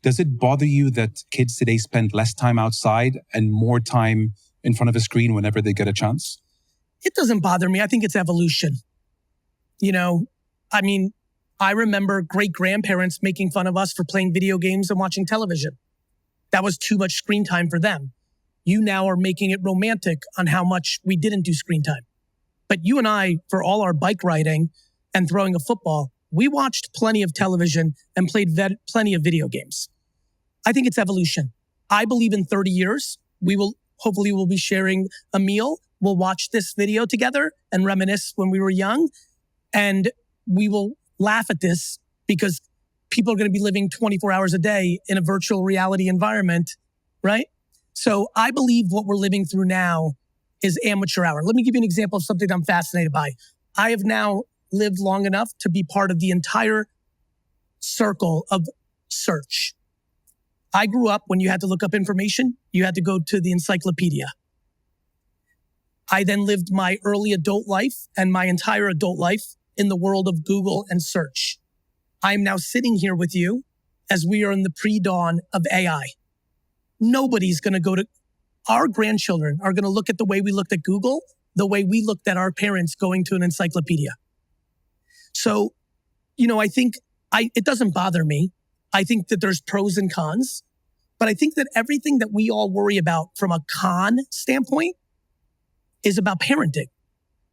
Does it bother you that kids today spend less time outside and more time in front of a screen whenever they get a chance? It doesn't bother me. I think it's evolution. I remember great-grandparents making fun of us for playing video games and watching television. That was too much screen time for them. You now are making it romantic on how much we didn't do screen time. But you and I, for all our bike riding and throwing a football, we watched plenty of television and played plenty of video games. I think it's evolution. I believe in 30 years, hopefully we'll be sharing a meal. We'll watch this video together and reminisce when we were young. And we will laugh at this because people are going to be living 24 hours a day in a virtual reality environment, right? So I believe what we're living through now is amateur hour. Let me give you an example of something I'm fascinated by. I have now lived long enough to be part of the entire circle of search. I grew up when you had to look up information, you had to go to the encyclopedia. I then lived my early adult life and my entire adult life in the world of Google and search. I'm now sitting here with you as we are in the pre-dawn of AI. Nobody's going to go to, our grandchildren are going to look at the way we looked at Google, the way we looked at our parents going to an encyclopedia. So, I think it doesn't bother me. I think that there's pros and cons, but I think that everything that we all worry about from a con standpoint is about parenting.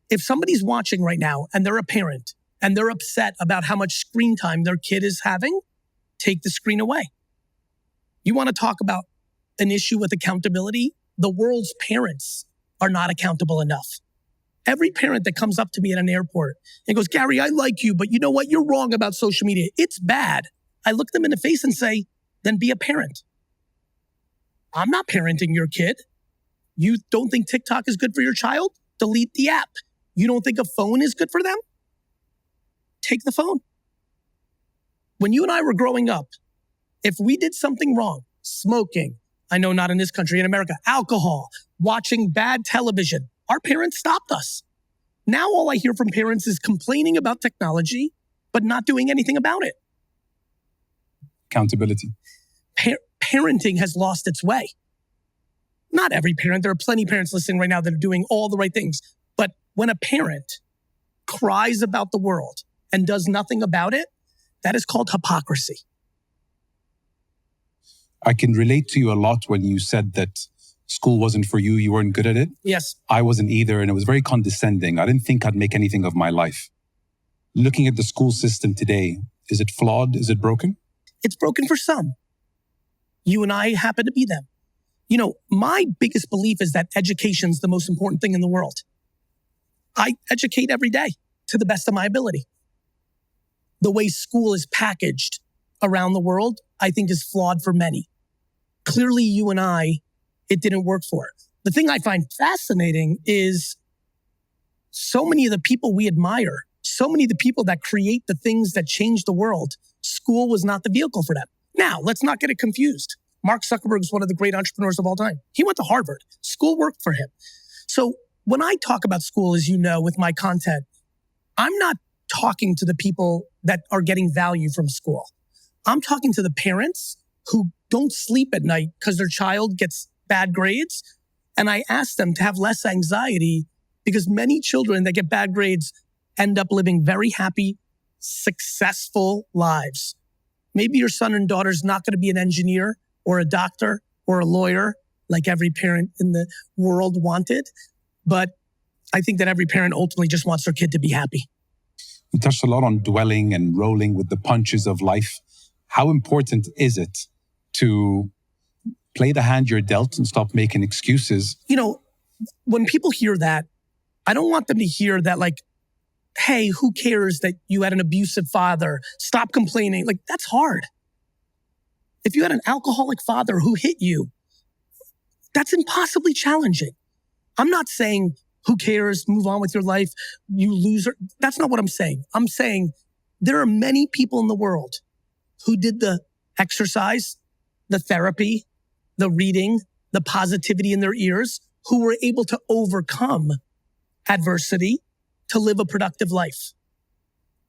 If somebody's watching right now and they're a parent and they're upset about how much screen time their kid is having, take the screen away. You want to talk about an issue with accountability? The world's parents are not accountable enough. Every parent that comes up to me at an airport and goes, Gary, I like you, but you know what? You're wrong about social media. It's bad. I look them in the face and say, then be a parent. I'm not parenting your kid. You don't think TikTok is good for your child? Delete the app. You don't think a phone is good for them? Take the phone. When you and I were growing up, if we did something wrong, smoking, I know not in this country, in America, alcohol, watching bad television, our parents stopped us. Now all I hear from parents is complaining about technology, but not doing anything about it. Accountability. Parenting has lost its way. Not every parent. There are plenty of parents listening right now that are doing all the right things. But when a parent cries about the world and does nothing about it, that is called hypocrisy. I can relate to you a lot when you said that school wasn't for you, you weren't good at it. Yes. I wasn't either, and it was very condescending. I didn't think I'd make anything of my life. Looking at the school system today, is it flawed? Is it broken? It's broken for some. You and I happen to be them. My biggest belief is that education's the most important thing in the world. I educate every day to the best of my ability. The way school is packaged around the world, I think is flawed for many. Clearly, you and I, it didn't work for. The thing I find fascinating is so many of the people we admire, so many of the people that create the things that change the world, school was not the vehicle for them. Now, let's not get it confused. Mark Zuckerberg is one of the great entrepreneurs of all time. He went to Harvard. School worked for him. So when I talk about school, as you know, with my content, I'm not talking to the people that are getting value from school. I'm talking to the parents who don't sleep at night because their child gets bad grades. And I ask them to have less anxiety because many children that get bad grades end up living very happy, successful lives. Maybe your son and daughter's not going to be an engineer or a doctor or a lawyer like every parent in the world wanted. But I think that every parent ultimately just wants their kid to be happy. You touched a lot on dwelling and rolling with the punches of life. How important is it to play the hand you're dealt and stop making excuses? When people hear that, I don't want them to hear that like, hey, who cares that you had an abusive father? Stop complaining. Like, that's hard. If you had an alcoholic father who hit you, that's impossibly challenging. I'm not saying, who cares, move on with your life, you loser. That's not what I'm saying. I'm saying there are many people in the world who did the exercise, the therapy, the reading, the positivity in their ears, who were able to overcome adversity to live a productive life.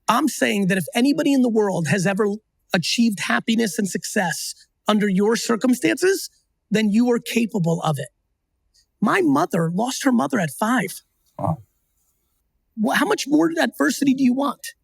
I'm saying that if anybody in the world has ever achieved happiness and success under your circumstances, then you are capable of it. My mother lost her mother at 5. Wow. How much more adversity do you want?